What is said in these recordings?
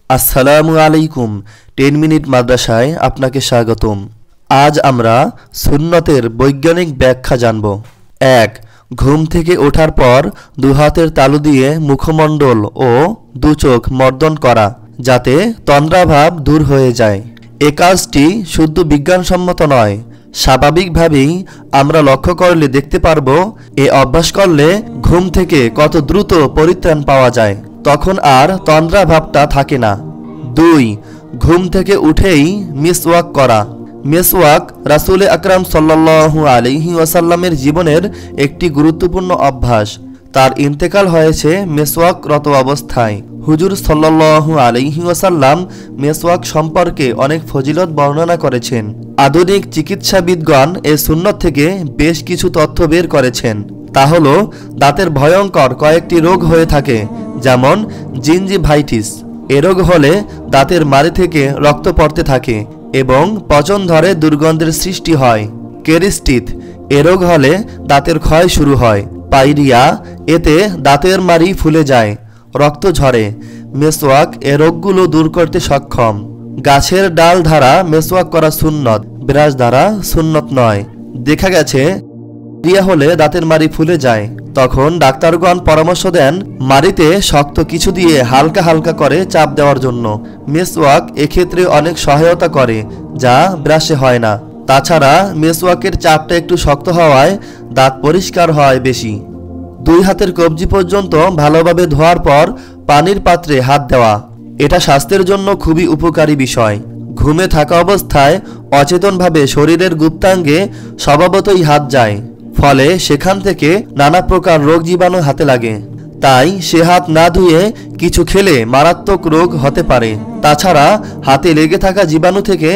আসসালামু আলাইকুম। 10 মিনিট মাদ্রাসায় আপনাকে স্বাগতম। আজ আমরা সুন্নতের বৈজ্ঞানিক ব্যাখ্যা জানব। 1. ঘুম থেকে ওঠার পর দুহাতের তালু দিয়ে মুখমণ্ডল ও দুচোখ মর্দন করা, যাতে তন্দ্রাভাব দূর হয়ে যায়। এ কাজটি শুদ্ধ বিজ্ঞানসম্মত নয়। স্বাভাবিকভাবেই আমরা লক্ষ্য করলে দেখতে পারব এ অভ্যাস করলে ঘুম থেকে কত দ্রুত পরিত্রাণ পাওয়া যায়, তখন আর তন্দ্রাভাবটা থাকে না। 2. ঘুম থেকে উঠেই মিসওয়াক করা। মিসওয়াক রাসূল আকরাম সাল্লাল্লাহু আলাইহি ওয়াসাল্লামের জীবনের একটি গুরুত্বপূর্ণ অভ্যাস। তার ইন্তেকাল হয়েছে মিসওয়াকরত অবস্থায়। হুজুর সাল্লাল্লাহু আলাইহি ওয়াসাল্লাম মিসওয়াক সম্পর্কে অনেক ফজিলত বর্ণনা করেছেন। আধুনিক চিকিৎসাবিদগণ এ সুন্নত থেকে বেশ কিছু তথ্য বের করেছেন। তা হলো, দাঁতের ভয়ঙ্কর কয়েকটি রোগ হয়ে থাকে, যেমন জিঞ্জিভাইটিস। এ রোগ হলে দাঁতের মাড়ি থেকে রক্ত পড়তে থাকে এবং পচন ধরে দুর্গন্ধের সৃষ্টি হয়। কেরিস্টিথ, এ রোগ হলে দাঁতের ক্ষয় শুরু হয়। পাইরিয়া, এতে দাঁতের মাড়ি ফুলে যায়, রক্ত ঝরে। মেসওয়াক এ রোগগুলো দূর করতে সক্ষম। গাছের ডাল দ্বারা মেসওয়াক করা সুন্নত, ব্রাশ দ্বারা সুন্নত নয়। দেখা গেছে পাইরিয়া হলে দাঁতের মাড়ি ফুলে যায়, তখন ডাক্তারগণ পরামর্শ দেন মাড়িতে শক্ত কিছু দিয়ে হালকা হালকা করে চাপ দেওয়ার জন্য। মেসওয়াক এক্ষেত্রে অনেক সহায়তা করে, যা ব্রাশে হয় না। তাছাড়া মেসওয়াকের চাপটা একটু শক্ত হওয়ায় দাঁত পরিষ্কার হয় বেশি। 2 হাতের কবজি পর্যন্ত ভালোভাবে ধোয়ার পর পানির পাত্রে হাত দেওয়া, এটা স্বাস্থ্যের জন্য খুবই উপকারী বিষয়। ঘুমে থাকা অবস্থায় অচেতনভাবে শরীরের গুপ্তাঙ্গে স্বভাবতই হাত যায়, ফলে সেখান থেকে নানা প্রকার রোগ জীবাণু হাতে লাগে। তাই সে হাত না ধুয়ে কিছু খেলে মারাত্মক রোগ হতে পারে। তাছাড়া হাতে লেগে থাকা জীবাণু থেকে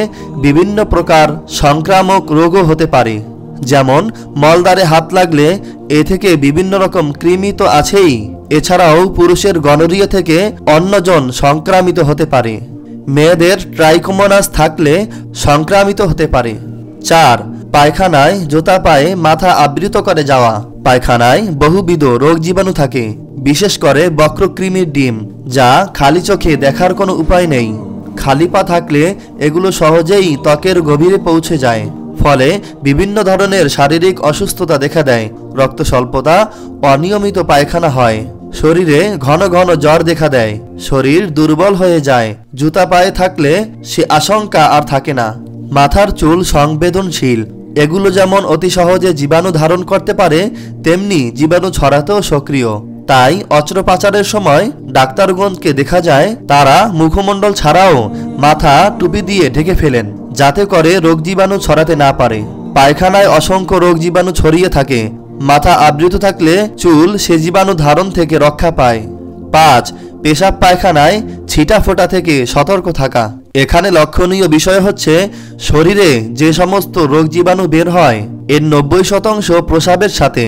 বিভিন্ন প্রকার সংক্রামক রোগও হতে পারে, যেমন মলদ্বারে হাত লাগলে এ থেকে বিভিন্ন রকম কৃমি তো আছেই, এছাড়াও পুরুষের গনোরিয়া থেকে অন্যজন সংক্রামিত হতে পারে। মেয়েদের ট্রাইকোমোনাস থাকলে সংক্রামিত হতে পারে। 4. পায়খানায় জুতা পায়ে মাথা আবৃত করে যাওয়া। পায়খানায় বহুবিধ রোগ জীবাণু থাকে, বিশেষ করে বক্রকৃমির ডিম, যা খালি চোখে দেখার কোনো উপায় নেই। খালি পা থাকলে এগুলো সহজেই ত্বকের গভীরে পৌঁছে যায়, ফলে বিভিন্ন ধরনের শারীরিক অসুস্থতা দেখা দেয়। রক্ত স্বল্পতা, অনিয়মিত পায়খানা হয়, শরীরে ঘন ঘন জ্বর দেখা দেয়, শরীর দুর্বল হয়ে যায়। জুতা পায়ে থাকলে সে আশঙ্কা আর থাকে না। মাথার চুল সংবেদনশীল, এগুলো যেমন অতি সহজে জীবাণু ধারণ করতে পারে, তেমনি জীবাণু ছড়াতেও সক্রিয়। তাই অস্ত্রোপচারের সময় ডাক্তারগণকে দেখা যায় তারা মুখমণ্ডল ছাড়াও মাথা টুপি দিয়ে ঢেকে ফেলেন, যাতে করে রোগ জীবাণু ছড়াতে না পারে। পায়খানায় অসংখ্য রোগ জীবাণু ছড়িয়ে থাকে, মাথা আবৃত থাকলে চুল সে জীবাণু ধারণ থেকে রক্ষা পায়। 5. পেশাব পায়খানায় ছিটা ফোটা থেকে সতর্ক থাকা। এখানে লক্ষণীয় বিষয় হচ্ছে, শরীরে যে সমস্ত রোগ জীবাণু বের হয় এর 90% প্রস্রাবের সাথে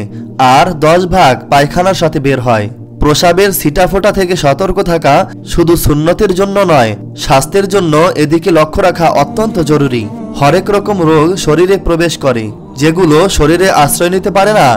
আর 10 ভাগ পায়খানার সাথে বের হয়। প্রস্রাবের ছিটাফোঁটা থেকে সতর্ক থাকা শুধু সুন্নতের জন্য নয়, স্বাস্থ্যের জন্য এদিকে লক্ষ্য রাখা অত্যন্ত জরুরি। হরেক রকম রোগ শরীরে প্রবেশ করে, যেগুলো শরীরে আশ্রয় নিতে পারে না,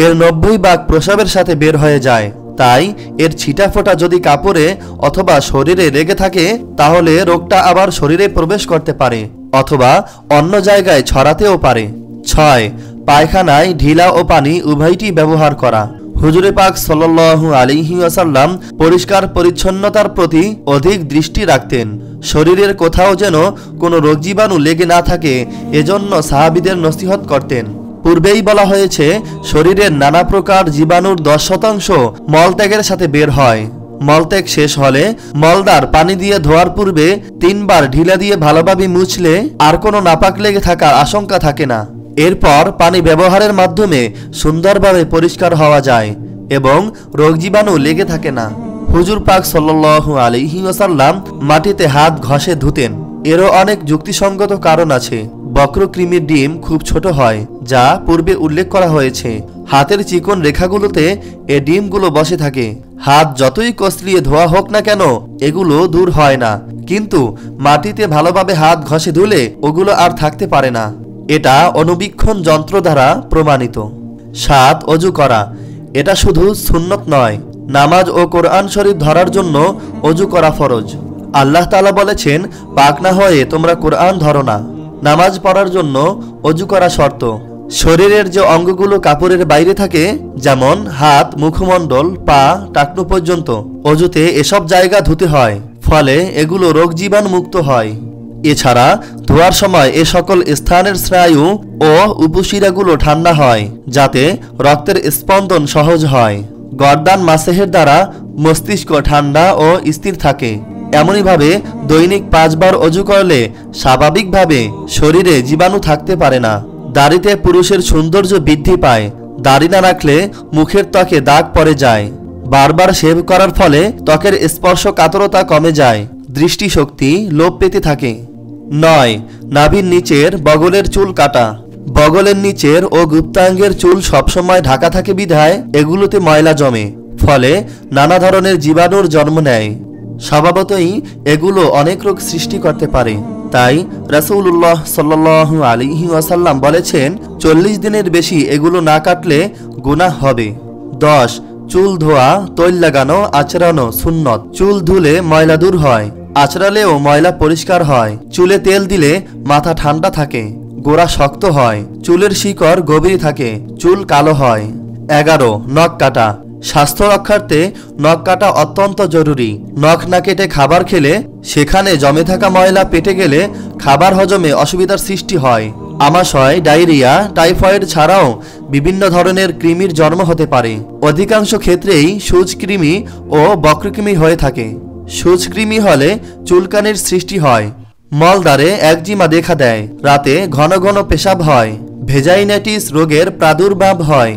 এর 90 ভাগ প্রস্রাবের সাথে বের হয়ে যায়। তাই এর ছিটাফোঁটা যদি কাপড়ে অথবা শরীরে লেগে থাকে, তাহলে রোগটা আবার শরীরে প্রবেশ করতে পারে অথবা অন্য জায়গায় ছড়াতেও পারে। 6. পায়খানায় ঢিলা ও পানি উভয়টি ব্যবহার করা। হুজুরে পাক সাল্লাল্লাহু আলাইহি ওয়াসাল্লাম পরিষ্কার পরিচ্ছন্নতার প্রতি অধিক দৃষ্টি রাখতেন। শরীরের কোথাও যেন কোনো রোগ জীবাণু লেগে না থাকে, এজন্য সাহাবীদের নসিহত করতেন। পূর্বেই বলা হয়েছে, শরীরের নানা প্রকার জীবাণুর 10% মলত্যাগের সাথে বের হয়। মলত্যাগ শেষ হলে মলদার পানি দিয়ে ধোয়ার পূর্বে 3 বার ঢিলা দিয়ে ভালোভাবে মুছলে আর কোনো নাপাক লেগে থাকার আশঙ্কা থাকে না। এরপর পানি ব্যবহারের মাধ্যমে সুন্দরভাবে পরিষ্কার হওয়া যায় এবং রোগ জীবাণু লেগে থাকে না। হুজুর পাক সাল্লাল্লাহু আলাইহি ওয়াসাল্লাম মাটিতে হাত ঘষে ধুতেন। এরও অনেক যুক্তিসঙ্গত কারণ আছে। বক্রকৃমির ডিম খুব ছোট হয়, যা পূর্বে উল্লেখ করা হয়েছে। হাতের চিকন রেখাগুলোতে এ ডিমগুলো বসে থাকে। হাত যতই কসলিয়ে ধোয়া হোক না কেন, এগুলো দূর হয় না, কিন্তু মাটিতে ভালোভাবে হাত ঘষে ধুলে ওগুলো আর থাকতে পারে না। এটা অনুবীক্ষণ যন্ত্র দ্বারা প্রমাণিত। 7. অজু করা। এটা শুধু সুন্নত নয়, নামাজ ও কোরআন শরীফ ধরার জন্য অজু করা ফরজ। আল্লাহ তাআলা বলেছেন, পাক না হয়ে তোমরা কোরআন ধরো না। নামাজ পড়ার জন্য অজু করা শর্ত। শরীরের যে অঙ্গগুলো কাপড়ের বাইরে থাকে, যেমন হাত, মুখমণ্ডল, পা, টাকনু পর্যন্ত, অজুতে এসব জায়গা ধুতে হয়, ফলে এগুলো রোগ জীবাণু মুক্ত হয়। এছাড়া ধোয়ার সময় এ সকল স্থানের স্নায়ু ও উপশিরাগুলো ঠান্ডা হয়, যাতে রক্তের স্পন্দন সহজ হয়। গর্দান মাসেহের দ্বারা মস্তিষ্ক ঠান্ডা ও স্থির থাকে। এমনইভাবে দৈনিক 5 বার অজু করলে স্বাভাবিকভাবে শরীরে জীবাণু থাকতে পারে না। দাড়িতে পুরুষের সৌন্দর্য বৃদ্ধি পায়। দাড়ি না রাখলে মুখের ত্বকে দাগ পড়ে যায়। বারবার শেভ করার ফলে ত্বকের স্পর্শকাতরতা কমে যায়, দৃষ্টিশক্তি লোপ পেতে থাকে। 9. নাভির নিচের বগলের চুল কাটা। বগলের নিচের ও গুপ্তাঙ্গের চুল সবসময় ঢাকা থাকে বিধায় এগুলোতে ময়লা জমে, ফলে নানা ধরনের জীবাণুর জন্ম নেয়। স্বভাবতই এগুলো অনেক রোগ সৃষ্টি করতে পারে। তাই রাসূলুল্লাহ সাল্লাল্লাহু আলাইহি ওয়াসাল্লাম বলেছেন, 40 দিনের বেশি এগুলো না কাটলে গুনাহ হবে। 10. চুল ধোয়া, তৈল লাগানো, আঁচড়ানো সুন্নত। চুল ধুলে ময়লা দূর হয়, আঁচড়ালেও ময়লা পরিষ্কার হয়। চুলে তেল দিলে মাথা ঠান্ডা থাকে, গোড়া শক্ত হয়, চুলের শিকড় গভীর থাকে, চুল কালো হয়। 11. নখ কাটা। স্বাস্থ্য রক্ষার্থে নখ কাটা অত্যন্ত জরুরি। নখ না কেটে খাবার খেলে সেখানে জমে থাকা ময়লা পেটে গেলে খাবার হজমে অসুবিধার সৃষ্টি হয়। আমাশয়, ডায়রিয়া, টাইফয়েড ছাড়াও বিভিন্ন ধরনের কৃমির জন্ম হতে পারে। অধিকাংশ ক্ষেত্রেই সূচকৃমি ও বক্রকৃমি হয়ে থাকে। সূচকৃমি হলে চুলকানির সৃষ্টি হয়, মলদ্বারে একজিমা দেখা দেয়, রাতে ঘন ঘন পেশাব হয়, ভেজাইনাইটিস রোগের প্রাদুর্ভাব হয়।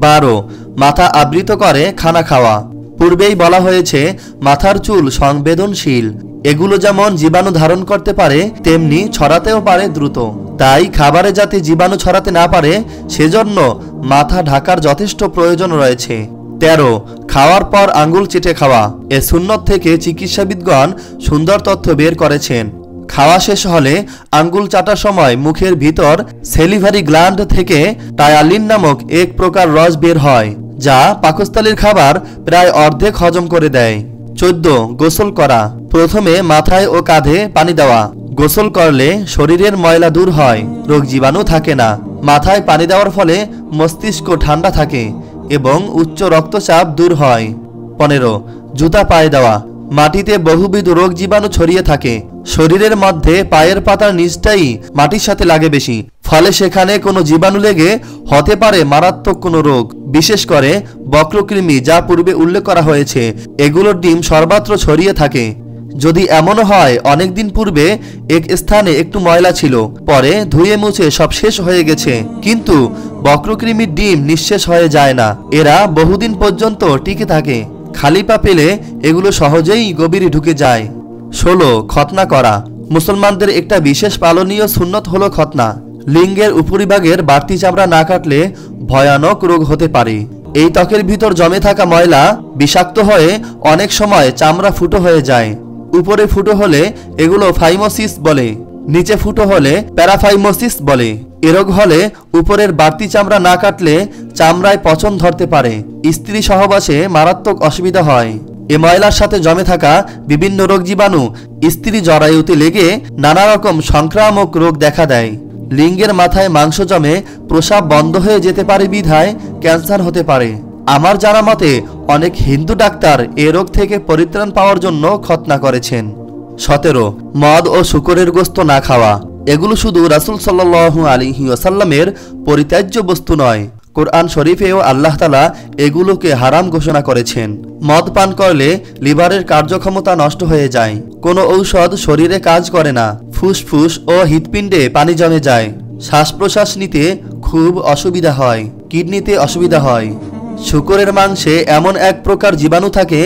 12. মাথা আবৃত করে খানা খাওয়া। পূর্বেই বলা হয়েছে মাথার চুল সংবেদনশীল। এগুলো যেমন জীবাণু ধারণ করতে পারে, তেমনি ছড়াতেও পারে দ্রুত। তাই খাবারে যাতে জীবাণু ছড়াতে না পারে সেজন্য মাথা ঢাকার যথেষ্ট প্রয়োজন রয়েছে। 13. খাওয়ার পর আঙ্গুল চেটে খাওয়া। এ সুন্নত থেকে চিকিৎসাবিদগণ সুন্দর তথ্য বের করেছেন। খাওয়া শেষ হলে আঙ্গুল চাটার সময় মুখের ভিতর সেলিভারি গ্ল্যান্ড থেকে টায়ালিন নামক এক প্রকার রস বের হয়, যা পাকস্থলীর খাবার প্রায় অর্ধেক হজম করে দেয়। 14. গোসল করা। প্রথমে মাথায় ও কাঁধে পানি দেওয়া। গোসল করলে শরীরের ময়লা দূর হয়, রোগ জীবাণু থাকে না। মাথায় পানি দেওয়ার ফলে মস্তিষ্ক ঠান্ডা থাকে এবং উচ্চ রক্তচাপ দূর হয়। 15. জুতা পায়ে দেওয়া। মাটিতে বহুবিধ রোগ জীবাণু ছড়িয়ে থাকে। শরীরের মধ্যে পায়ের পাতার নিচটাই মাটির সাথে লাগে বেশি, ফলে সেখানে কোনো জীবাণু লেগে হতে পারে মারাত্মক কোনো রোগ, বিশেষ করে বক্রকৃমি, যা পূর্বে উল্লেখ করা হয়েছে। এগুলোর ডিম সর্বত্র ছড়িয়ে থাকে। যদি এমনও হয় অনেকদিন পূর্বে এক স্থানে একটু ময়লা ছিল, পরে ধুয়ে মুছে সব শেষ হয়ে গেছে, কিন্তু বক্রকৃমির ডিম নিঃশেষ হয়ে যায় না। এরা বহুদিন পর্যন্ত টিকে থাকে। খালি পা পেলে এগুলো সহজেই গভীরে ঢুকে যায়। 16. খতনা করা। মুসলমানদের একটা বিশেষ পালনীয় সুন্নত হলো খতনা। লিঙ্গের উপরিভাগের বাড়তি চামড়া না কাটলে ভয়ানক রোগ হতে পারে। এই ত্বকের ভিতর জমে থাকা ময়লা বিষাক্ত হয়ে অনেক সময় চামড়া ফুটো হয়ে যায়। উপরে ফুটো হলে এগুলো ফাইমোসিস বলে, নিচে ফুটো হলে প্যারাফাইমোসিস বলে। এ রোগ হলে উপরের বাড়তি চামড়া না কাটলে চামড়ায় পচন ধরতে পারে, স্ত্রী সহবাসে মারাত্মক অসুবিধা হয়। এ ময়লার সাথে জমে থাকা বিভিন্ন রোগ জীবাণু স্ত্রী জরায়ুতে লেগে নানা রকম সংক্রামক রোগ দেখা দেয়। লিঙ্গের মাথায় মাংস জমে প্রস্রাব বন্ধ হয়ে যেতে পারে বিধায় ক্যান্সার হতে পারে। আমার জানা মতে অনেক হিন্দু ডাক্তার এ রোগ থেকে পরিত্রাণ পাওয়ার জন্য খতনা করেছেন। 17. মদ ও শূকরের গোশত না খাওয়া। এগুলো শুধু রাসূল সাল্লাল্লাহু আলাইহি ওয়াসাল্লামের পরিত্যাজ্য বস্তু নয়, কোরআন শরীফেও আল্লাহ তাআলা এগুলোকে হারাম ঘোষণা করেছেন। মদ পান করলে লিভারের কার্যক্ষমতা নষ্ট হয়ে যায়, কোনো ঔষধ শরীরে কাজ করে না, ফুসফুস ও হৃৎপিণ্ডে পানি জমে যায়, শ্বাস প্রশ্বাস নিতে খুব অসুবিধা হয়, কিডনিতে অসুবিধা হয়। শূকরের মাংসে এমন এক প্রকার জীবাণু থাকে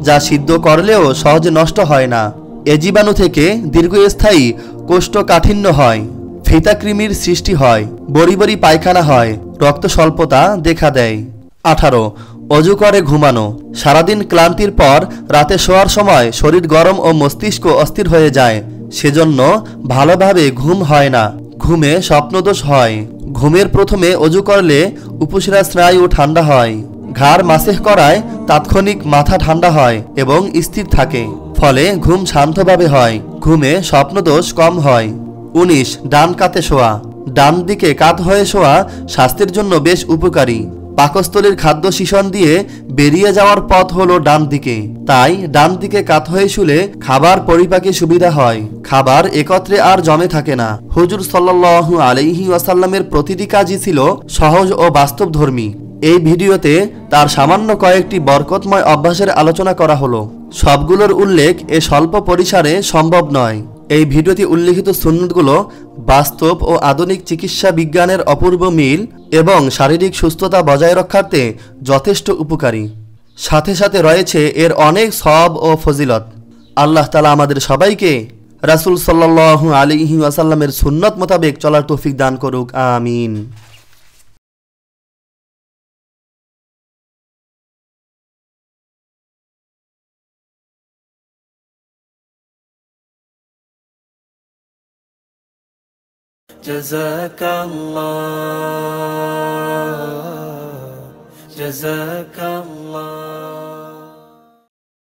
যা সিদ্ধ করলেও সহজে নষ্ট হয় না। এ জীবাণু থেকে দীর্ঘস্থায়ী কোষ্ঠকাঠিন্য হয়, ফিতাকৃমির সৃষ্টি হয়, বড়ি বড়ি পায়খানা হয়, রক্ত স্বল্পতা দেখা দেয়। 18. অজু করে ঘুমানো। সারাদিন ক্লান্তির পর রাতে শোয়ার সময় শরীর গরম ও মস্তিষ্ক অস্থির হয়ে যায়, সেজন্য ভালোভাবে ঘুম হয় না, ঘুমে স্বপ্নদোষ হয়। ঘুমের প্রথমে অজু করলে উপশিরা স্নায়ু ঠান্ডা হয়, ঘাড় মাসেহ করায় তাৎক্ষণিক মাথা ঠান্ডা হয় এবং স্থির থাকে, ফলে ঘুম শান্তভাবে হয়। ঘুমে স্বপ্নদোষ কম হয়। 19. ডান কাতে শোয়া। ডান দিকে কাত হয়ে শোয়া স্বাস্থ্যের জন্য বেশ উপকারী। পাকস্থলীর খাদ্য শিশন দিয়ে বেরিয়ে যাওয়ার পথ হলো ডান দিকে, তাই ডান দিকে কাত হয়ে শুলে খাবার পরিপাকে সুবিধা হয়। খাবার একত্রে আর জমে থাকে না। হুজুর সাল্লাল্লাহু আলাইহি ওয়াসাল্লামের প্রতিটি কাজই ছিল সহজ ও বাস্তবধর্মী। এই ভিডিওতে তার সামান্য কয়েকটি বরকতময় অভ্যাসের আলোচনা করা হলো। সবগুলোর উল্লেখ এ স্বল্প পরিসরে সম্ভব নয়। এই ভিডিওতে উল্লেখিত সুন্নতগুলো বাস্তব ও আধুনিক চিকিৎসা বিজ্ঞানের অপূর্ব মিল এবং শারীরিক সুস্থতা বজায় রক্ষার্থে যথেষ্ট উপকারী। সাথে সাথে রয়েছে এর অনেক সওয়াব ও ফজিলত। আল্লাহ তাআলা আমাদের সবাইকে রাসূল সাল্লাল্লাহু আলাইহি ওয়াসাল্লামের সুন্নত মোতাবেক চলার তৌফিক দান করুক। আমিন। جزاك الله جزاك الله